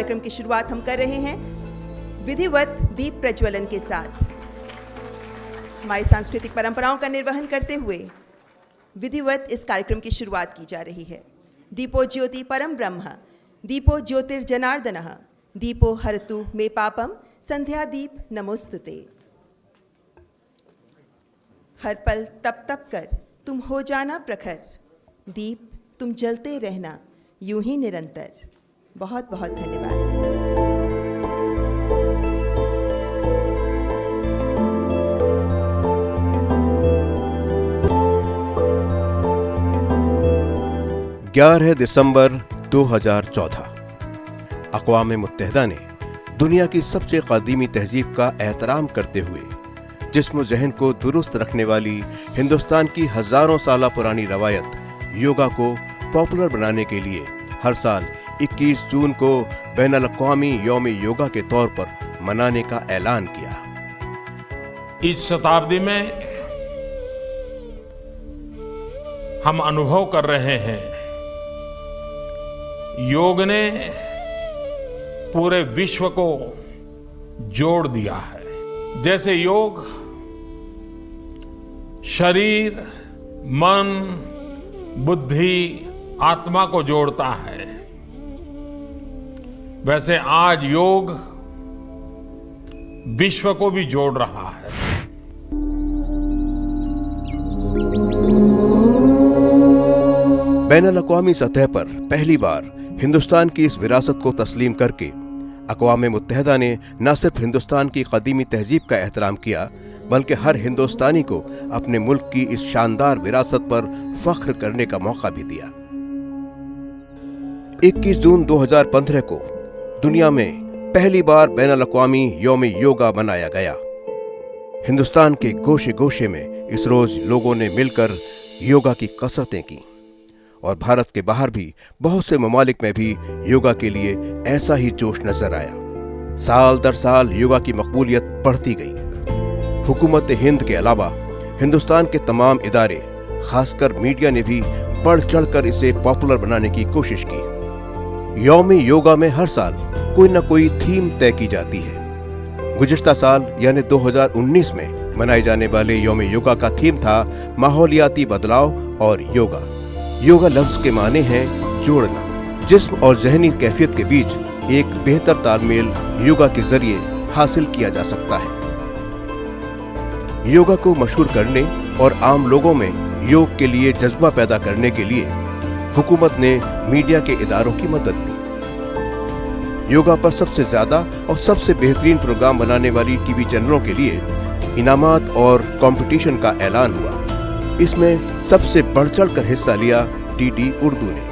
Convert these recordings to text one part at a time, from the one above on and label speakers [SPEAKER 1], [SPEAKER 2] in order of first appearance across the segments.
[SPEAKER 1] कार्यक्रम की शुरुआत हम कर रहे हैं विधिवत दीप प्रज्वलन के साथ। हमारी सांस्कृतिक परंपराओं का निर्वहन करते हुए विधिवत इस कार्यक्रम की शुरुआत की जा रही है। दीपो ज्योति परम ब्रह्म, दीपो ज्योतिर्जनार्दनः, दीपो हरतु मे पापम, संध्या दीप नमोस्तुते। हर पल तप तप कर तुम हो जाना प्रखर, दीप तुम जलते रहना यूं ही निरंतर। बहुत बहुत धन्यवाद।
[SPEAKER 2] दिसंबर 2014 अक़वाम मुत्तहिदा ने दुनिया की सबसे क़दीमी तहजीब का एहतराम करते हुए जिस्म ज़हन को दुरुस्त रखने वाली हिंदुस्तान की हजारों साल पुरानी रवायत योगा को पॉपुलर बनाने के लिए हर साल 21 जून को बैनुल-अक़वामी यौम योगा के तौर पर मनाने का ऐलान किया।
[SPEAKER 3] इस शताब्दी में हम अनुभव कर रहे हैं, योग ने पूरे विश्व को जोड़ दिया है। जैसे योग शरीर, मन, बुद्धि, आत्मा को जोड़ता है, वैसे आज योग विश्व को भी जोड़ रहा है।
[SPEAKER 2] बैनुल-अक़वामी सतह पर पहली बार हिंदुस्तान की इस विरासत को तस्लीम करके अक़वाम मुत्तहिदा ने न सिर्फ हिंदुस्तान की क़दीमी तहजीब का एहतराम किया, बल्कि हर हिंदुस्तानी को अपने मुल्क की इस शानदार विरासत पर फख्र करने का मौका भी दिया। 21 जून 2015 को दुनिया में पहली बार बैनुल-अक़वामी यौम योगा मनाया गया। हिंदुस्तान के गोशे गोशे में इस रोज लोगों ने मिलकर योगा की कसरतें की और भारत के बाहर भी बहुत से ममालिक में भी योगा के लिए ऐसा ही जोश नजर आया। साल दर साल योगा की मकबूलियत बढ़ती गई। हुकूमत हिंद के अलावा हिंदुस्तान के तमाम इदारे, खासकर मीडिया ने भी बढ़ चढ़कर इसे पॉपुलर बनाने की कोशिश की। यौम योगा में हर साल कोई न कोई थीम तय की जाती है। गुज़िश्ता साल यानी 2019 में मनाए जाने वाले यौम योगा का थीम था माहौलियाती बदलाव और योगा। योगा लफ्ज के माने हैं जोड़ना। जिस्म और ज़हनी कैफियत के बीच एक बेहतर तालमेल योगा के जरिए हासिल किया जा सकता है। योगा को मशहूर करने और आम लोगों में योग के लिए जज्बा पैदा करने के लिए हुकूमत ने मीडिया के इदारों की मदद ली। योगा पर सबसे ज्यादा और सबसे बेहतरीन प्रोग्राम बनाने वाली टीवी चैनलों के लिए इनामात और कंपटीशन का ऐलान हुआ। इसमें सबसे बढ़ चढ़कर हिस्सा लिया डीडी उर्दू ने।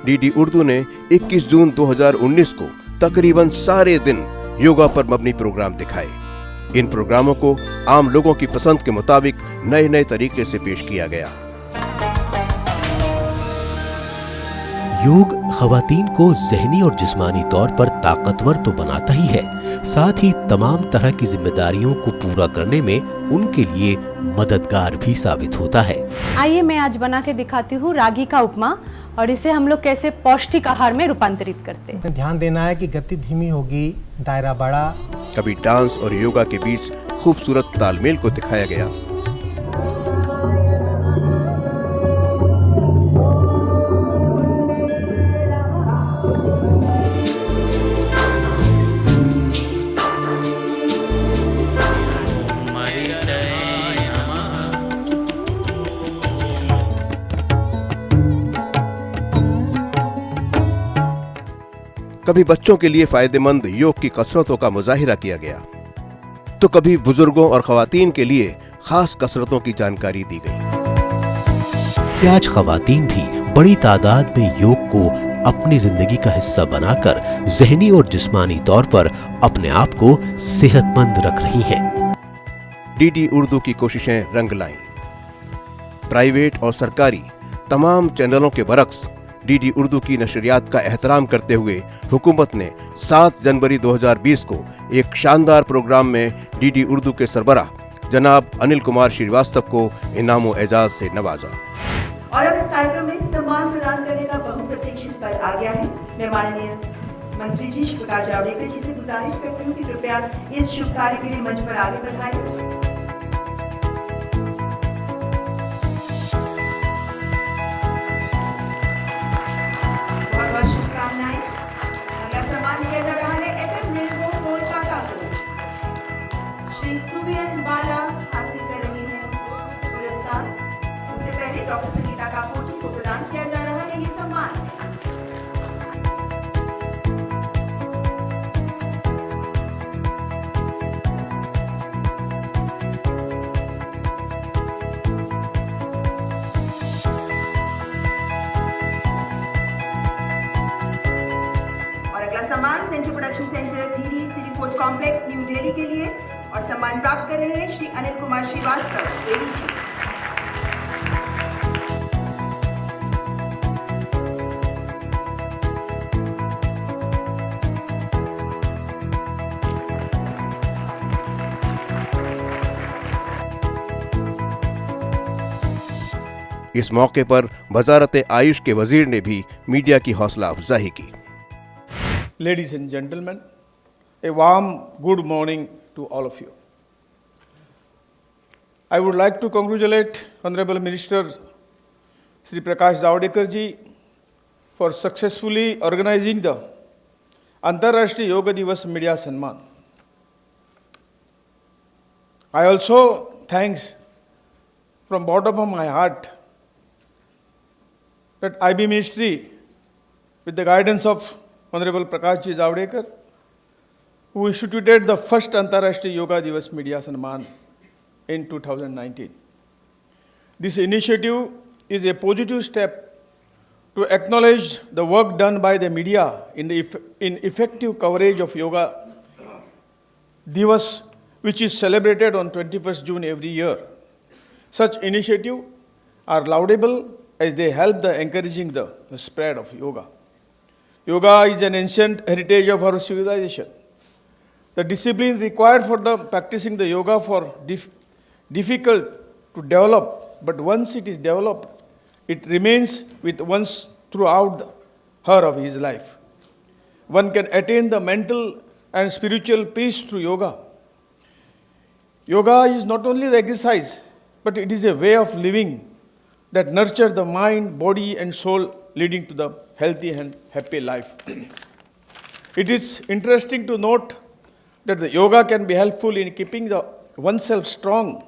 [SPEAKER 2] डीडी उर्दू ने 21 जून 2019 को तकरीबन सारे दिन योगा पर मबनी प्रोग्राम दिखाए। इन प्रोग्रामों को आम लोगों की पसंद के मुताबिक नए नए तरीके से पेश किया गया।
[SPEAKER 4] योग खवातीन को ज़हनी और जिस्मानी तौर पर ताकतवर तो बनाता ही है, साथ ही तमाम तरह की जिम्मेदारियों को पूरा करने में उनके लिए मददगार भी साबित होता है।
[SPEAKER 5] आइए मैं आज बना के दिखाती हूँ रागी का उपमा, और इसे हम लोग कैसे पौष्टिक आहार में रूपांतरित करते हैं।
[SPEAKER 6] ध्यान देना है कि गति धीमी होगी, दायरा बड़ा।
[SPEAKER 2] कभी डांस और योगा के बीच खूबसूरत तालमेल को दिखाया गया। कभी बच्चों के लिए फायदेमंद योग की कसरतों का मुजाहिरा किया गया, तो कभी बुजुर्गों और खवातीन के लिए खास कसरतों की जानकारी दी गई।
[SPEAKER 4] आज खवातीन भी बड़ी तादाद में योग को अपनी जिंदगी का हिस्सा बनाकर ज़हनी और जिस्मानी तौर पर अपने आप को सेहतमंद रख रही हैं।
[SPEAKER 2] डीडी उर्दू की कोशिशें रंग लाईं। प्राइवेट और सरकारी तमाम चैनलों के बरक्स डीडी उर्दू की नशरियात का एहतराम करते हुए हुकूमत ने 7 जनवरी 2020 को एक शानदार प्रोग्राम में डीडी उर्दू के सरबराह जनाब अनिल कुमार श्रीवास्तव को इनाम-ओ-एजाज से नवाजा।
[SPEAKER 1] और अब इस कार्यक्रम में सम्मान प्रदान करने का बहुप्रतीक्षित आ गया है। मैं माननीय मंत्री जी श्री प्रकाश जावड़ेकर जी से गुजारिश करती हूँ कि कृपया इस शुभ कार्य के लिए मंच पर आगे पधारें। बहुत बहुत शुभकामनाएं। अगला सम्मान दिया जा रहा है FM रेनबो कोलकाता को। श्री सुवियन बाला हासिल कर रही हैं पुरस्कार। उससे पहले डॉक्टर संगीता काकोटी को प्रदान किया जा रहा है ये सम्मान। और अगला सम्मान central production centre DD city food complex new Delhi के लिए और सम्मान प्राप्त कर रहे हैं श्री अनिल कुमार श्रीवास्तव एडीजी।
[SPEAKER 2] इस मौके पर वजारत आयुष के वजीर ने भी मीडिया की हौसला अफजाई की।
[SPEAKER 7] Ladies and gentlemen, a warm good morning to all of you. I would like to congratulate Honorable Minister Sri Prakash Javadekar ji for successfully organizing the Antarrashtriya Yoga Divas Media Samman. I also thanks from bottom of my heart that IB Ministry, with the guidance of Honorable Prakash Ji Javadekar, who instituted the first Antarrashtriya Yoga Divas Media Samman in 2019. This initiative is a positive step to acknowledge the work done by the media in effective coverage of Yoga Divas, which is celebrated on 21st June every year. Such initiatives are laudable as they help the encouraging the spread of yoga. Yoga is an ancient heritage of our civilization. The discipline required for the practicing the yoga for difficult to develop, but once it is developed, it remains with one's throughout her of his life. One can attain the mental and spiritual peace through yoga. Yoga is not only the exercise, but it is a way of living that nurture the mind, body, and soul, leading to the healthy and happy life. It is interesting to note that the yoga can be helpful in keeping oneself strong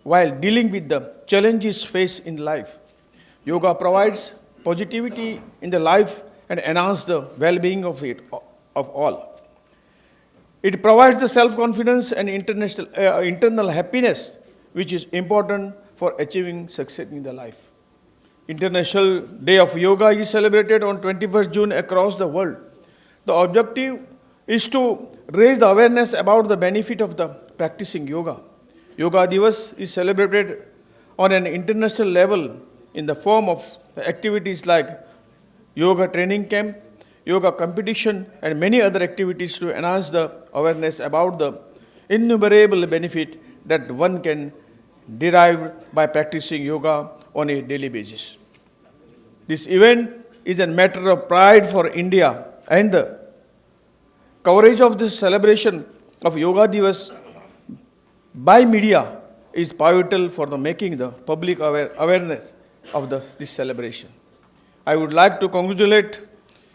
[SPEAKER 7] while dealing with the challenges faced in life. Yoga provides positivity in the life and enhances the well-being of all. It provides the self-confidence and internal happiness, which is important for achieving success in the life. International Day of Yoga is celebrated on 21st June across the world. The objective is to raise the awareness about the benefit of the practicing yoga. Yoga Divas is celebrated on an international level in the form of activities like yoga training camp, yoga competition, and many other activities to enhance the awareness about the innumerable benefit that one can derive by practicing yoga on a daily basis. This event is a matter of pride for India, and the coverage of this celebration of Yoga Divas by media is pivotal for the making the public awareness of this celebration. I would like to congratulate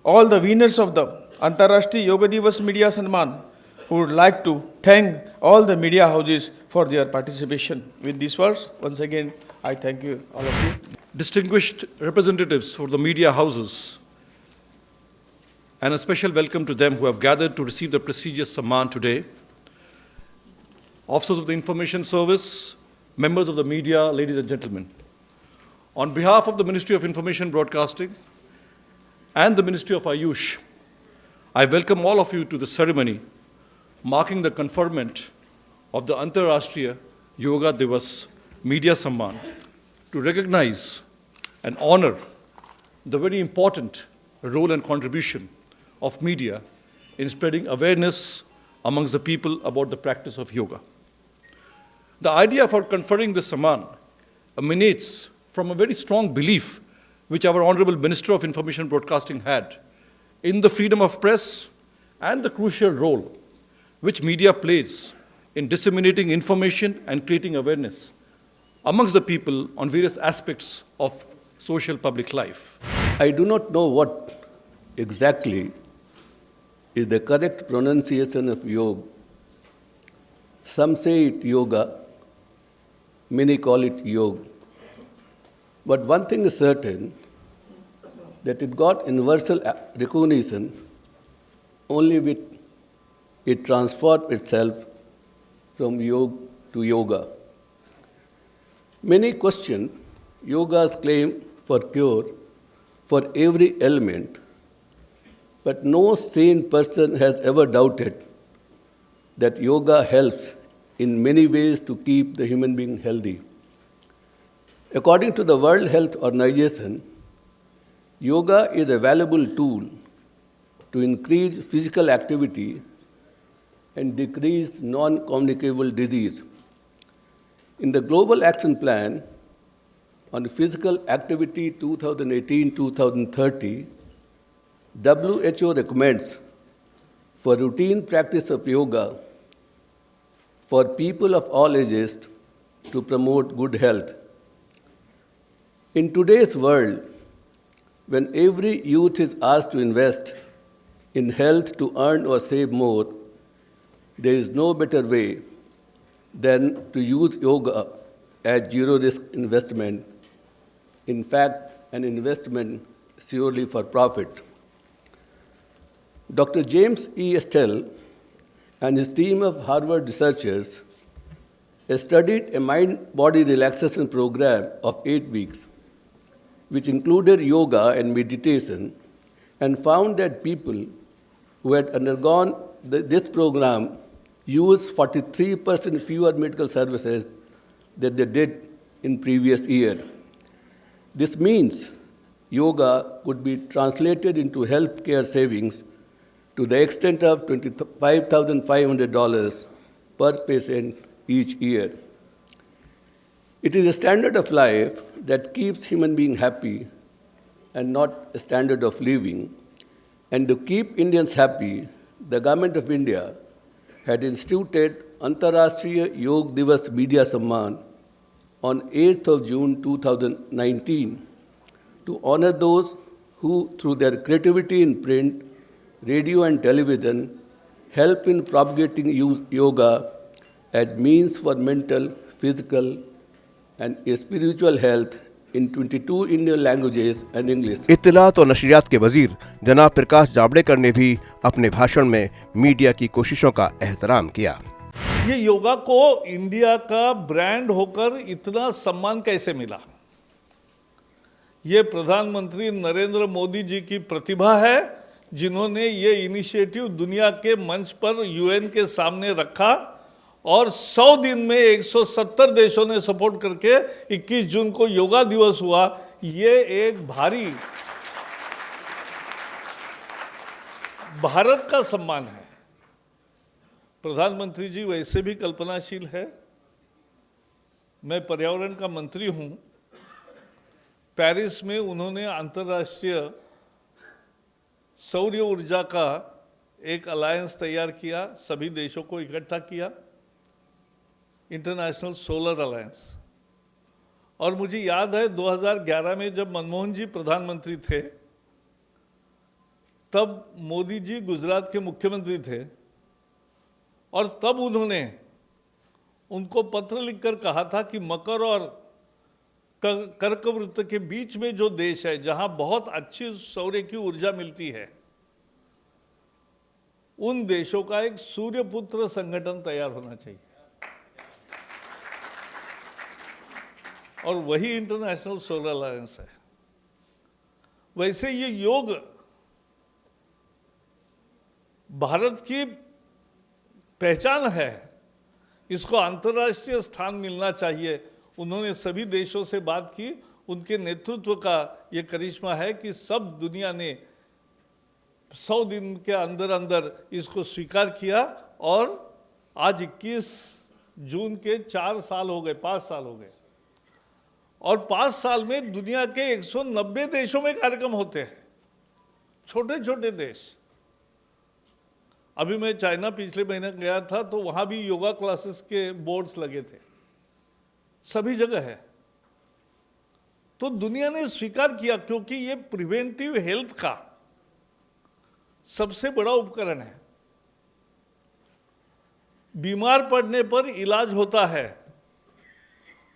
[SPEAKER 7] all the winners of the Antarrashtriya Yoga Divas Media Samman, who would like to thank all the media houses for their participation. With these words, once again, I thank you, all of you.
[SPEAKER 8] Distinguished representatives for the media houses, and a special welcome to them who have gathered to receive the prestigious Samman today. Officers of the Information Service, members of the media, ladies and gentlemen. On behalf of the Ministry of Information Broadcasting and the Ministry of Ayush, I welcome all of you to the ceremony marking the conferment of the Antarrashtriya Yoga Divas Media Samman to recognize and honor the very important role and contribution of media in spreading awareness amongst the people about the practice of yoga. The idea for conferring this Samman emanates from a very strong belief which our Honorable Minister of Information Broadcasting had in the freedom of press and the crucial role which media plays in disseminating information and creating awareness amongst the people on various aspects of social public life.
[SPEAKER 9] I do not know what exactly is the correct pronunciation of yoga. Some say it yoga, many call it yoga. But one thing is certain, that it got universal recognition only with it transformed itself from yoga to yoga. Many question yoga's claim for cure for every ailment, but no sane person has ever doubted that yoga helps in many ways to keep the human being healthy. According to the World Health Organization, yoga is a valuable tool to increase physical activity and decrease non-communicable disease. In the Global Action Plan on Physical Activity 2018-2030, WHO recommends for routine practice of yoga for people of all ages to promote good health. In today's world, when every youth is asked to invest in health to earn or save more, there is no better way than to use yoga as zero-risk investment. In fact, an investment surely for profit. Dr. James E. Estelle and his team of Harvard researchers studied a mind-body relaxation program of 8 weeks, which included yoga and meditation, and found that people who had undergone this program used 43% fewer medical services than they did in previous year. This means yoga could be translated into healthcare savings to the extent of $25,500 per patient each year. It is a standard of life that keeps human being happy and not a standard of living. And to keep Indians happy, the government of India had instituted Antarashtriya Yog Divas Media Samman on 8th of June 2019 to honor those who, through their creativity in print, radio and television, help in propagating yoga as means for mental, physical, and spiritual health in 22 Indian languages and English.
[SPEAKER 2] इत्तलात और नशरियात के वजीर जनाब प्रकाश जावड़ेकर ने भी अपने भाषण में media की कोशिशों का एहतराम किया।
[SPEAKER 10] ये योगा को इंडिया का ब्रांड होकर इतना सम्मान कैसे मिला? ये प्रधानमंत्री नरेंद्र मोदी जी की प्रतिभा है, जिन्होंने ये इनिशिएटिव दुनिया के मंच पर यूएन के सामने रखा और 100 दिन में 170 देशों ने सपोर्ट करके 21 जून को योगा दिवस हुआ। ये एक भारी भारत का सम्मान है। प्रधानमंत्री जी वैसे भी कल्पनाशील है। मैं पर्यावरण का मंत्री हूं। पेरिस में उन्होंने अंतर्राष्ट्रीय सौर ऊर्जा का एक अलायंस तैयार किया, सभी देशों को इकट्ठा किया, इंटरनेशनल सोलर अलायंस। और मुझे याद है 2011 में जब मनमोहन जी प्रधानमंत्री थे, तब मोदी जी गुजरात के मुख्यमंत्री थे और तब उन्होंने उनको पत्र लिखकर कहा था कि मकर और कर्कवृत्त के बीच में जो देश है, जहां बहुत अच्छी सौर की ऊर्जा मिलती है, उन देशों का एक सूर्यपुत्र संगठन तैयार होना चाहिए। और वही इंटरनेशनल सोलर अलायंस है। वैसे ये योग भारत की पहचान है, इसको अंतर्राष्ट्रीय स्थान मिलना चाहिए। उन्होंने सभी देशों से बात की, उनके नेतृत्व का ये करिश्मा है कि सब दुनिया ने 100 दिन के अंदर अंदर इसको स्वीकार किया और आज 21 जून के 4 साल हो गए, 5 साल हो गए और 5 साल में दुनिया के 190 देशों में कार्यक्रम होते हैं। छोटे छोटे देश। अभी मैं चाइना पिछले महीने गया था तो वहां भी योगा क्लासेस के बोर्ड्स लगे थे, सभी जगह है। तो दुनिया ने स्वीकार किया क्योंकि ये प्रिवेंटिव हेल्थ का सबसे बड़ा उपकरण है। बीमार पड़ने पर इलाज होता है,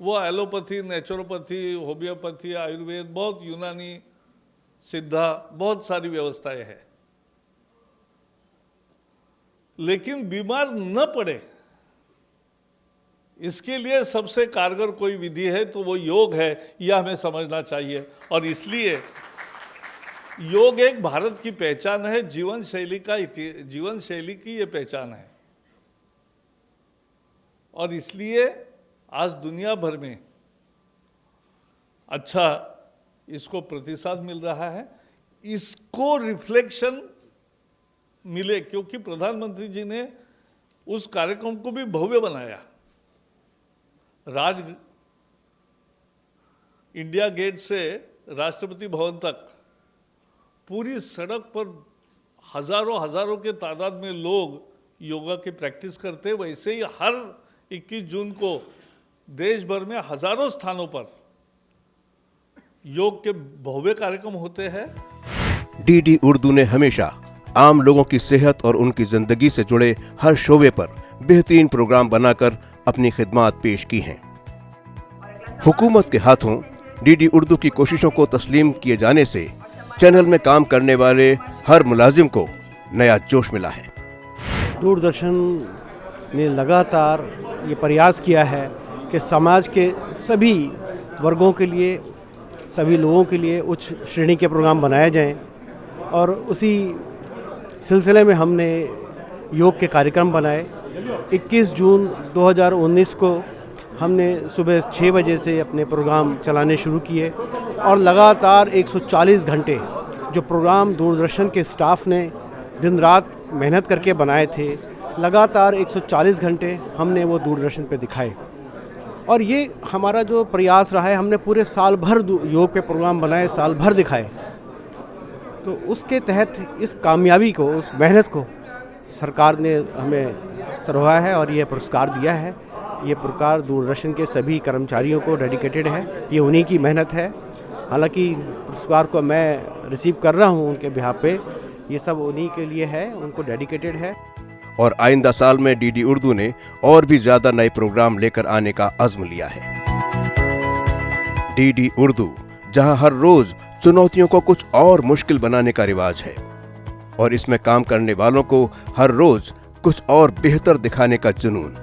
[SPEAKER 10] वो एलोपैथी, नेचुरोपैथी, होम्योपैथी, आयुर्वेद, बहुत यूनानी, सिद्धा, बहुत सारी व्यवस्थाएं हैं। लेकिन बीमार न पड़े इसके लिए सबसे कारगर कोई विधि है तो वो योग है, यह हमें समझना चाहिए। और इसलिए योग एक भारत की पहचान है, जीवन शैली की ये पहचान है। और इसलिए आज दुनिया भर में अच्छा इसको प्रतिसाद मिल रहा है, इसको रिफ्लेक्शन मिले, क्योंकि प्रधानमंत्री जी ने उस कार्यक्रम को भी भव्य बनाया। इंडिया गेट से राष्ट्रपति भवन तक पूरी सड़क पर हजारों के तादाद में लोग योगा की प्रैक्टिस करते। वैसे ही हर 21 जून को देश भर में हजारों स्थानों पर योग के भव्य कार्यक्रम होते हैं।
[SPEAKER 2] डीडी उर्दू ने हमेशा आम लोगों की सेहत और उनकी जिंदगी से जुड़े हर शोबे पर बेहतरीन प्रोग्राम बनाकर अपनी खिदमात पेश की हैं। हुकूमत के हाथों डीडी उर्दू की कोशिशों को तस्लीम किए जाने से चैनल में काम करने वाले हर मुलाजिम को नया जोश मिला है।
[SPEAKER 6] दूरदर्शन ने लगातार ये प्रयास किया है कि समाज के सभी वर्गों के लिए, सभी लोगों के लिए उच्च श्रेणी के प्रोग्राम बनाए जाएं। और उसी सिलसिले में हमने योग के कार्यक्रम बनाए। 21 जून 2019 को हमने सुबह 6 बजे से अपने प्रोग्राम चलाने शुरू किए और लगातार 140 घंटे जो प्रोग्राम दूरदर्शन के स्टाफ ने दिन रात मेहनत करके बनाए थे, लगातार 140 घंटे हमने वो दूरदर्शन पे दिखाए। और ये हमारा जो प्रयास रहा है, हमने पूरे साल भर योग के प्रोग्राम बनाए, साल भर दिखाए। तो उसके तहत इस कामयाबी को, उस मेहनत को सरकार ने हमें सराहा है और ये पुरस्कार दिया है। ये पुरस्कार दूरदर्शन के सभी कर्मचारियों को डेडिकेटेड है, ये उन्हीं की मेहनत है। हालांकि पुरस्कार को मैं रिसीव कर रहा हूँ उनके बिहाफ पे, ये सब उन्हीं के लिए है, उनको डेडिकेटेड है।
[SPEAKER 2] और आइंदा साल में डीडी उर्दू ने और भी ज्यादा नए प्रोग्राम लेकर आने का अज़्म लिया है। डीडी उर्दू, जहां हर रोज चुनौतियों को कुछ और मुश्किल बनाने का रिवाज है और इसमें काम करने वालों को हर रोज कुछ और बेहतर दिखाने का जुनून।